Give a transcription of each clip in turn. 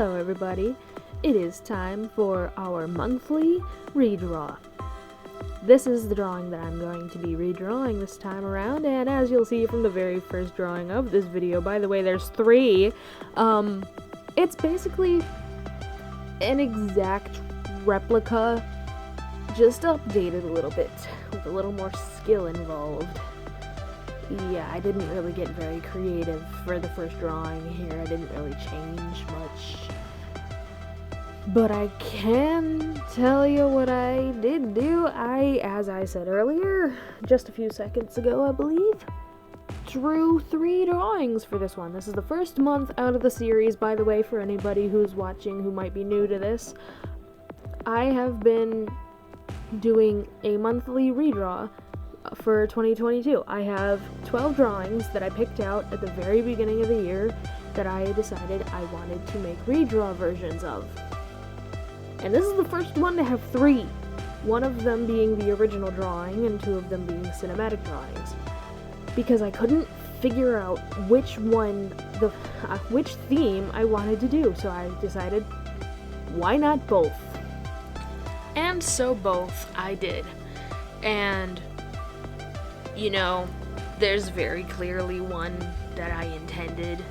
Hello everybody, it is time for our monthly redraw. This is the drawing that I'm going to be redrawing this time around, and as you'll see from the very first drawing of this video, by the way there's 3, it's basically an exact replica, just updated a little bit, with a little more skill involved. Yeah, I didn't really get very creative for the first drawing here. I didn't really change much. But I can tell you what I did do. As I said earlier, just a few seconds ago, I believe, drew 3 drawings for this one. This is the first month out of the series, by the way, for anybody who's watching who might be new to this. I have been doing a monthly redraw for 2022. I have 12 drawings that I picked out at the very beginning of the year that I decided I wanted to make redraw versions of. And this is the first one to have 3. One of them being the original drawing and 2 of them being cinematic drawings. Because I couldn't figure out which theme I wanted to do, so I decided, why not both? And so both I did. And you know, there's very clearly one that I intended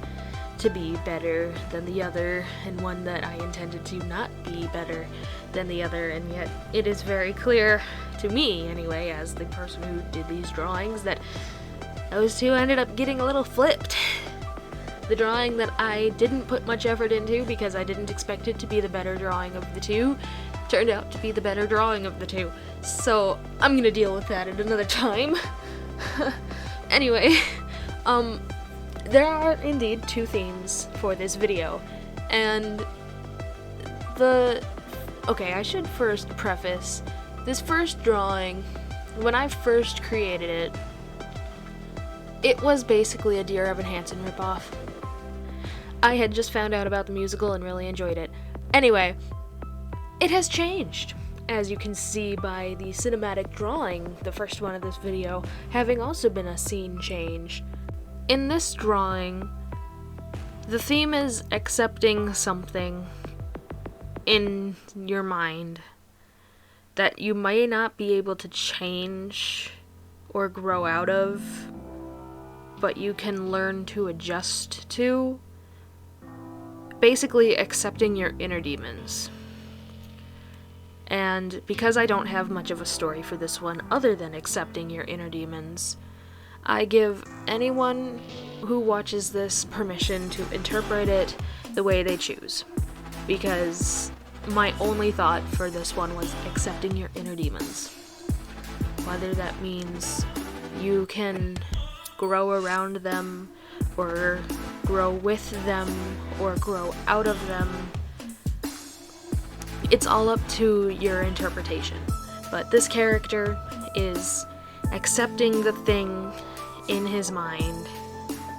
to be better than the other, and one that I intended to not be better than the other, and yet it is very clear to me, anyway, as the person who did these drawings, that those 2 ended up getting a little flipped. The drawing that I didn't put much effort into because I didn't expect it to be the better drawing of the 2 turned out to be the better drawing of the 2. So I'm gonna deal with that at another time. Anyway, there are indeed 2 themes for this video, and okay, I should first preface, this first drawing, when I first created it, it was basically a Dear Evan Hansen ripoff. I had just found out about the musical and really enjoyed it. Anyway, it has changed, as you can see by the cinematic drawing, the first one of this video, having also been a scene change. In this drawing, the theme is accepting something in your mind that you may not be able to change or grow out of, but you can learn to adjust to. Basically, accepting your inner demons. And because I don't have much of a story for this one other than accepting your inner demons, I give anyone who watches this permission to interpret it the way they choose. Because my only thought for this one was accepting your inner demons. Whether that means you can grow around them, or grow with them, or grow out of them, it's all up to your interpretation. But this character is accepting the thing in his mind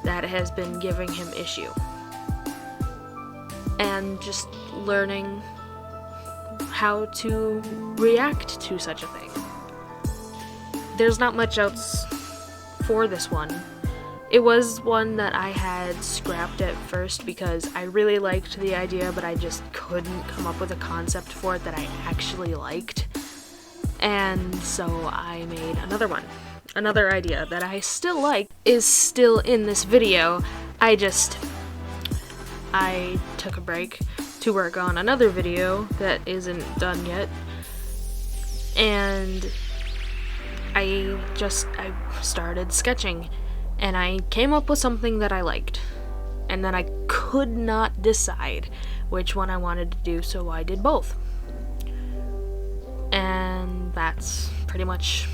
that has been giving him issue, and just learning how to react to such a thing. There's not much else for this one. It was one that I had scrapped at first because I really liked the idea, but I just couldn't come up with a concept for it that I actually liked. And so I made another one. Another idea that I still like is still in this video. I took a break to work on another video that isn't done yet. And I started sketching. And I came up with something that I liked, and then I could not decide which one I wanted to do, so I did both. And that's pretty much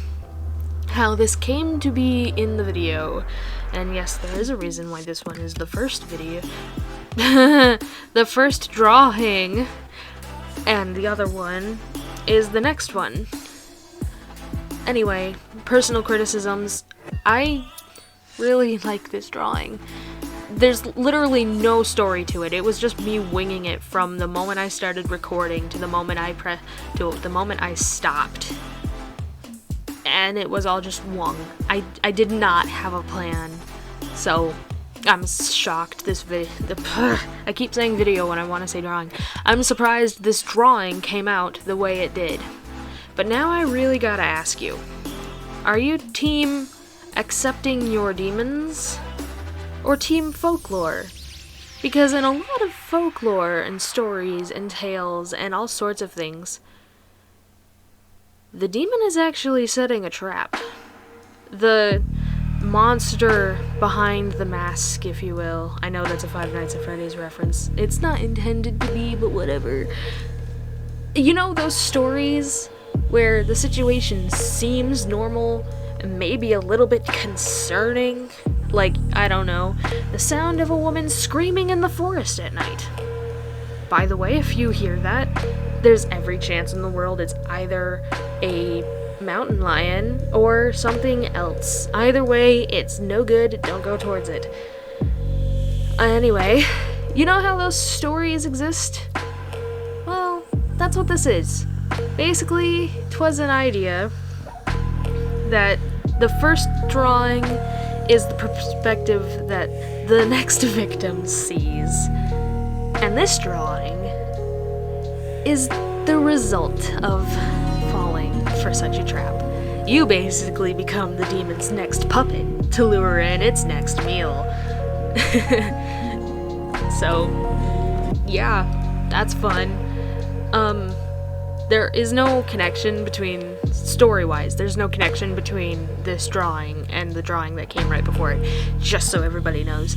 how this came to be in the video. And yes, there is a reason why this one is the first video. The first drawing, and the other one is the next one. Anyway, personal criticisms. I really like this drawing. There's literally no story to it. It was just me winging it from the moment I started recording to the moment I stopped. And it was all just wung. I did not have a plan. So I'm shocked I keep saying video when I want to say drawing. I'm surprised this drawing came out the way it did. But now I really gotta ask you, are you team accepting your demons or team folklore? Because in a lot of folklore and stories and tales and all sorts of things, the demon is actually setting a trap. The monster behind the mask, if you will. I know that's a Five Nights at Freddy's reference. It's not intended to be, but whatever. You know those stories where the situation seems normal and maybe a little bit concerning? Like, I don't know, the sound of a woman screaming in the forest at night. By the way, if you hear that, there's every chance in the world it's either a mountain lion or something else. Either way, it's no good, don't go towards it. Anyway, you know how those stories exist? Well, that's what this is. Basically, 'twas an idea that the first drawing is the perspective that the next victim sees. And this drawing is the result of falling for such a trap. You basically become the demon's next puppet to lure in its next meal. So, yeah, that's fun. There is no connection between, story-wise, there's no connection between this drawing and the drawing that came right before it, just so everybody knows.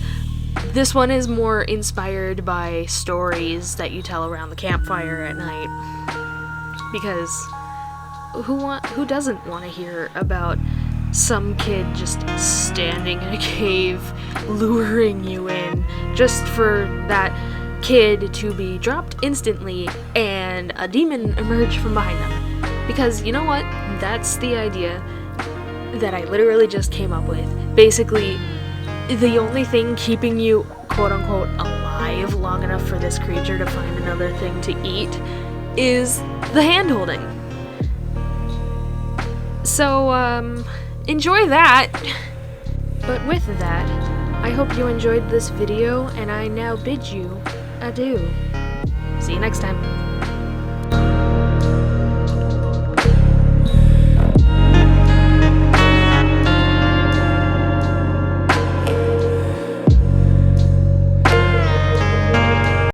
This one is more inspired by stories that you tell around the campfire at night, because who doesn't want to hear about some kid just standing in a cave, luring you in, just for that kid to be dropped instantly and a demon emerge from behind them. Because you know what? That's the idea that I literally just came up with. Basically, the only thing keeping you quote-unquote alive long enough for this creature to find another thing to eat is the hand-holding. So, enjoy that. But with that, I hope you enjoyed this video, and I now bid you adieu. See you next time.